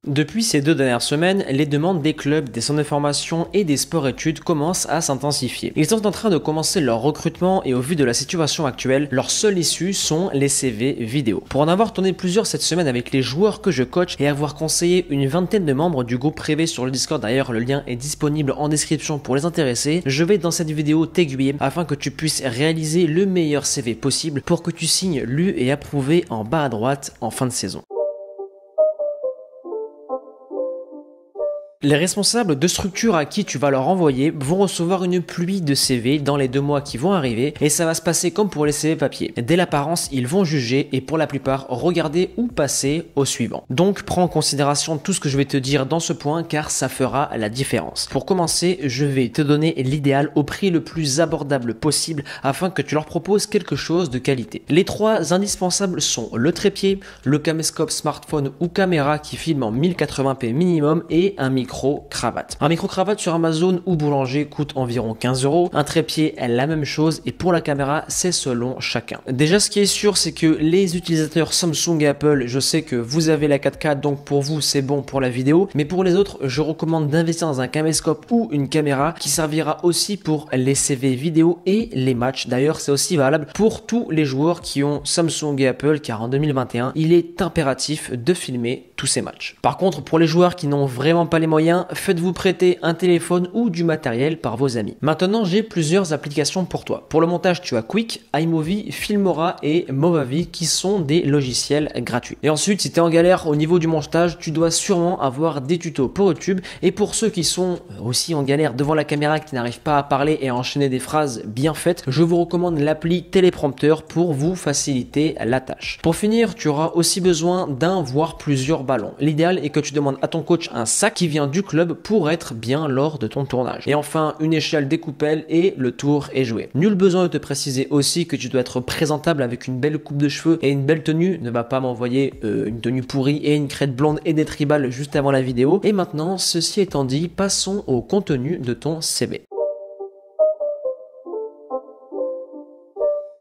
Depuis ces 2 dernières semaines, les demandes des clubs, des centres de formation et des sports-études commencent à s'intensifier. Ils sont en train de commencer leur recrutement et au vu de la situation actuelle, leur seule issue sont les CV vidéo. Pour en avoir tourné plusieurs cette semaine avec les joueurs que je coach et avoir conseillé une vingtaine de membres du groupe privé sur le Discord, d'ailleurs le lien est disponible en description pour les intéressés, je vais dans cette vidéo t'aiguiller afin que tu puisses réaliser le meilleur CV possible pour que tu signes lu et approuvé en bas à droite en fin de saison. Les responsables de structure à qui tu vas leur envoyer vont recevoir une pluie de CV dans les 2 mois qui vont arriver et ça va se passer comme pour les CV papier. Dès l'apparence, ils vont juger et pour la plupart regarder ou passer au suivant. Donc prends en considération tout ce que je vais te dire dans ce point car ça fera la différence. Pour commencer, je vais te donner l'idéal au prix le plus abordable possible afin que tu leur proposes quelque chose de qualité. Les 3 indispensables sont le trépied, le caméscope smartphone ou caméra qui filme en 1080p minimum et un micro-cravate. Un micro-cravate sur Amazon ou Boulanger coûte environ 15 €. Un trépied est la même chose et pour la caméra, c'est selon chacun. Déjà, ce qui est sûr, c'est que les utilisateurs Samsung et Apple, je sais que vous avez la 4K, donc pour vous, c'est bon pour la vidéo. Mais pour les autres, je recommande d'investir dans un caméscope ou une caméra qui servira aussi pour les CV vidéo et les matchs. D'ailleurs, c'est aussi valable pour tous les joueurs qui ont Samsung et Apple, car en 2021, il est impératif de filmer tous ces matchs. Par contre, pour les joueurs qui n'ont vraiment pas les moyens, faites-vous prêter un téléphone ou du matériel par vos amis. Maintenant, j'ai plusieurs applications pour toi. Pour le montage, tu as Quick, iMovie, Filmora et Movavi qui sont des logiciels gratuits. Et ensuite, si tu es en galère au niveau du montage, tu dois sûrement avoir des tutos pour YouTube. Et pour ceux qui sont aussi en galère devant la caméra, qui n'arrivent pas à parler et à enchaîner des phrases bien faites, je vous recommande l'appli Téléprompteur pour vous faciliter la tâche. Pour finir, tu auras aussi besoin d'un voire plusieurs ballons. L'idéal est que tu demandes à ton coach un sac qui vient du club pour être bien lors de ton tournage. Et enfin, une échelle découpelle et le tour est joué. Nul besoin de te préciser aussi que tu dois être présentable avec une belle coupe de cheveux et une belle tenue. Ne va pas m'envoyer une tenue pourrie et une crête blonde et des tribales juste avant la vidéo. Et maintenant, ceci étant dit, passons au contenu de ton CV.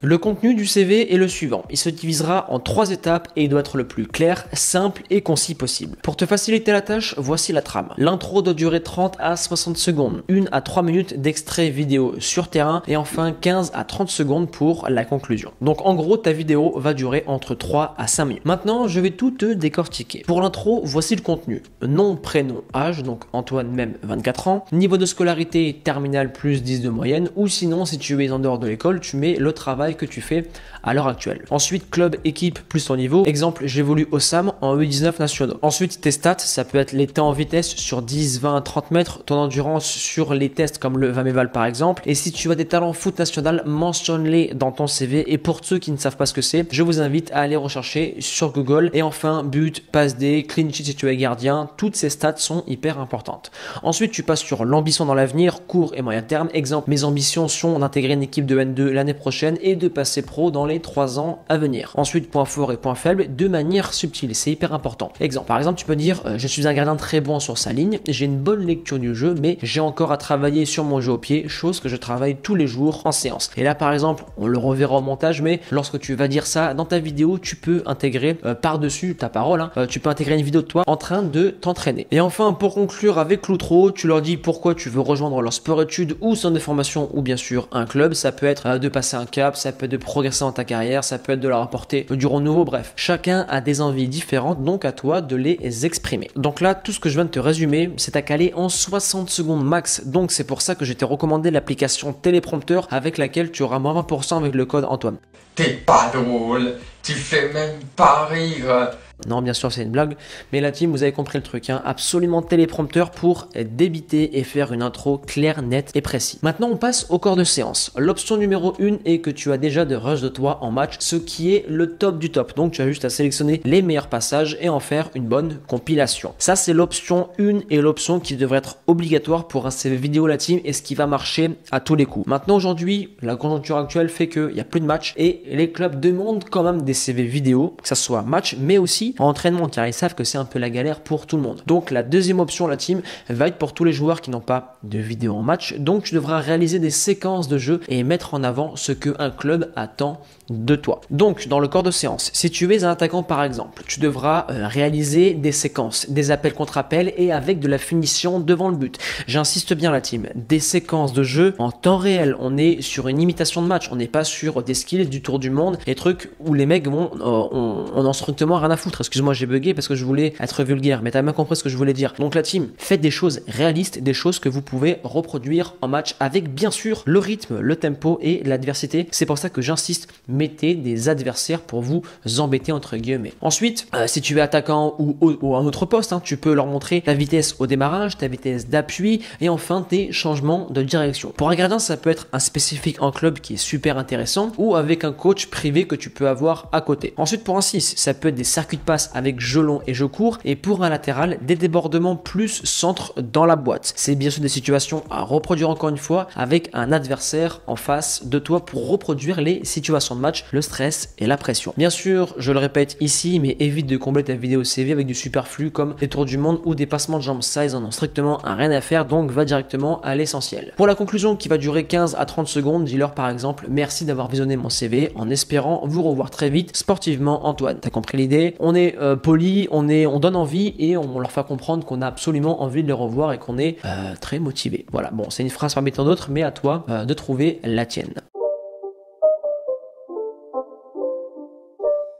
Le contenu du CV est le suivant. Il se divisera en 3 étapes et il doit être le plus clair, simple et concis possible. Pour te faciliter la tâche, voici la trame. L'intro doit durer 30 à 60 secondes, 1 à 3 minutes d'extrait vidéo sur terrain et enfin 15 à 30 secondes pour la conclusion. Donc en gros, ta vidéo va durer entre 3 à 5 minutes. Maintenant, je vais tout te décortiquer. Pour l'intro, voici le contenu. Nom, prénom, âge, donc Antoine même 24 ans. Niveau de scolarité, terminale plus 10 de moyenne ou sinon, si tu es en dehors de l'école, tu mets le travail que tu fais à l'heure actuelle. Ensuite, club, équipe plus ton niveau. Exemple, j'évolue au SAM en U19 nationaux. Ensuite, tes stats, ça peut être les temps en vitesse sur 10, 20, 30 mètres, ton endurance sur les tests comme le Vameval par exemple. Et si tu as des talents foot national, mentionne-les dans ton CV. Et pour ceux qui ne savent pas ce que c'est, je vous invite à aller rechercher sur Google. Et enfin, but, passe D, clean sheet si tu es gardien, toutes ces stats sont hyper importantes. Ensuite, tu passes sur l'ambition dans l'avenir, court et moyen terme. Exemple, mes ambitions sont d'intégrer une équipe de N2 l'année prochaine et de passer pro dans les 3 ans à venir. Ensuite, points forts et points faibles de manière subtile, c'est hyper important. Exemple, par exemple, tu peux dire je suis un gardien très bon sur sa ligne, j'ai une bonne lecture du jeu, mais j'ai encore à travailler sur mon jeu au pied, chose que je travaille tous les jours en séance. Et là, par exemple, on le reverra au montage, mais lorsque tu vas dire ça dans ta vidéo, tu peux intégrer par-dessus ta parole, tu peux intégrer une vidéo de toi en train de t'entraîner. Et enfin, pour conclure avec l'outro, tu leur dis pourquoi tu veux rejoindre leur sport-études ou centre de formation ou bien sûr un club. Ça peut être de passer un cap, ça peut être de progresser dans ta carrière, ça peut être de leur apporter du renouveau, bref. Chacun a des envies différentes, donc à toi de les exprimer. Donc là, tout ce que je viens de te résumer, c'est à caler en 60 secondes max. Donc c'est pour ça que je t'ai recommandé l'application Téléprompteur avec laquelle tu auras moins 20% avec le code Antoine. T'es pas drôle, tu fais même pas rire. Non, bien sûr, c'est une blague, mais la team, vous avez compris le truc, absolument Téléprompteur pour débiter et faire une intro claire, nette et précise. Maintenant, on passe au corps de séance. L'option numéro 1 est que tu as déjà de rush de toi en match, ce qui est le top du top. Donc, tu as juste à sélectionner les meilleurs passages et en faire une bonne compilation. Ça, c'est l'option 1 et l'option qui devrait être obligatoire pour un CV vidéo la team et ce qui va marcher à tous les coups. Maintenant, aujourd'hui, la conjoncture actuelle fait qu'il n'y a plus de match et les clubs demandent quand même des CV vidéo, que ça soit match, mais aussi aussi en entraînement car ils savent que c'est un peu la galère pour tout le monde. Donc la deuxième option, la team, va être pour tous les joueurs qui n'ont pas de vidéo en match. Donc tu devras réaliser des séquences de jeu et mettre en avant ce qu'un club attend de toi. Donc dans le corps de séance, si tu es un attaquant par exemple, tu devras réaliser des séquences, des appels contre appels et avec de la finition devant le but. J'insiste bien la team, des séquences de jeu en temps réel. On est sur une imitation de match, on n'est pas sur des skills du tour du monde, des trucs où les mecs vont on en strictement rien à foutre. Excuse-moi, j'ai bugué parce que je voulais être vulgaire, mais t'as bien compris ce que je voulais dire. Donc la team, faites des choses réalistes, des choses que vous pouvez reproduire en match avec bien sûr le rythme, le tempo et l'adversité. C'est pour ça que j'insiste, mettez des adversaires pour vous embêter entre guillemets. Ensuite, si tu es attaquant ou un autre poste, tu peux leur montrer ta vitesse au démarrage, ta vitesse d'appui et enfin tes changements de direction. Pour un gardien, ça peut être un spécifique en club qui est super intéressant ou avec un coach privé que tu peux avoir à côté. Ensuite, pour un 6, ça peut être des circuits de passe avec jeu long et jeu court et pour un latéral, des débordements plus centre dans la boîte. C'est bien sûr des situations à reproduire encore une fois avec un adversaire en face de toi pour reproduire les situations de match, le stress et la pression. Bien sûr, je le répète ici, mais évite de combler ta vidéo CV avec du superflu comme des tours du monde ou des passements de jambes. Ça, ils en ont strictement rien à faire, donc va directement à l'essentiel. Pour la conclusion qui va durer 15 à 30 secondes, dis-leur par exemple merci d'avoir visionné mon CV en espérant vous revoir très vite sportivement Antoine. T'as compris l'idée? On est poli, on donne envie et on leur fait comprendre qu'on a absolument envie de les revoir et qu'on est très motivé. Voilà, bon, c'est une phrase parmi tant d'autres, mais à toi de trouver la tienne.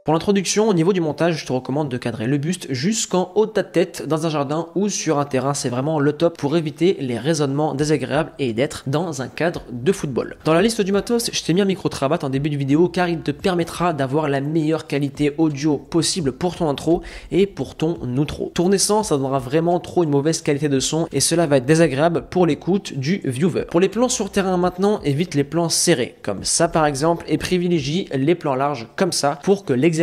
Pour l'introduction, au niveau du montage, je te recommande de cadrer le buste jusqu'en haut de ta tête dans un jardin ou sur un terrain. C'est vraiment le top pour éviter les raisonnements désagréables et d'être dans un cadre de football. Dans la liste du matos, je t'ai mis un micro-cravate en début de vidéo car il te permettra d'avoir la meilleure qualité audio possible pour ton intro et pour ton outro. Tourner sans, ça donnera vraiment trop une mauvaise qualité de son et cela va être désagréable pour l'écoute du viewer. Pour les plans sur terrain maintenant, évite les plans serrés comme ça par exemple et privilégie les plans larges comme ça pour que l'examinateur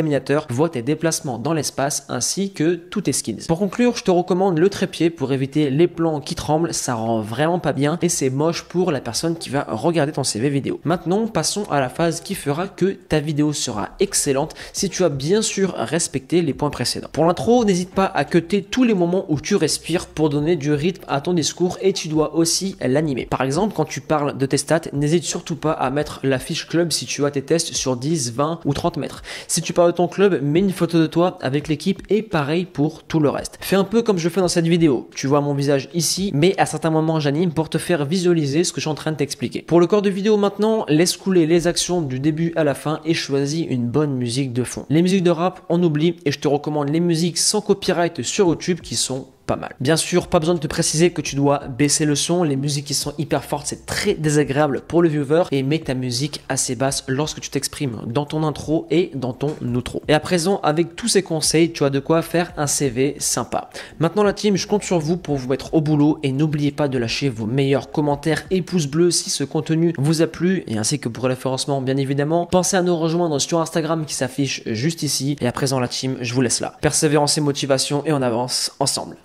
voit tes déplacements dans l'espace ainsi que tous tes skills. Pour conclure, je te recommande le trépied pour éviter les plans qui tremblent, ça rend vraiment pas bien et c'est moche pour la personne qui va regarder ton CV vidéo. Maintenant, passons à la phase qui fera que ta vidéo sera excellente si tu as bien sûr respecté les points précédents. Pour l'intro, n'hésite pas à cutter tous les moments où tu respires pour donner du rythme à ton discours et tu dois aussi l'animer. Par exemple, quand tu parles de tes stats, n'hésite surtout pas à mettre la fiche club si tu as tes tests sur 10, 20 ou 30 mètres. Si tu parles de ton club, mets une photo de toi avec l'équipe et pareil pour tout le reste. Fais un peu comme je fais dans cette vidéo. Tu vois mon visage ici, mais à certains moments j'anime pour te faire visualiser ce que je suis en train de t'expliquer. Pour le corps de vidéo maintenant, laisse couler les actions du début à la fin et choisis une bonne musique de fond. Les musiques de rap, on oublie et je te recommande les musiques sans copyright sur YouTube qui sont pas mal. Bien sûr, pas besoin de te préciser que tu dois baisser le son, les musiques qui sont hyper fortes, c'est très désagréable pour le viewer et mets ta musique assez basse lorsque tu t'exprimes dans ton intro et dans ton outro. Et à présent, avec tous ces conseils, tu as de quoi faire un CV sympa. Maintenant la team, je compte sur vous pour vous mettre au boulot et n'oubliez pas de lâcher vos meilleurs commentaires et pouces bleus si ce contenu vous a plu et ainsi que pour le référencement bien évidemment. Pensez à nous rejoindre sur Instagram qui s'affiche juste ici et à présent la team, je vous laisse là. Persévérance et motivation et on avance ensemble.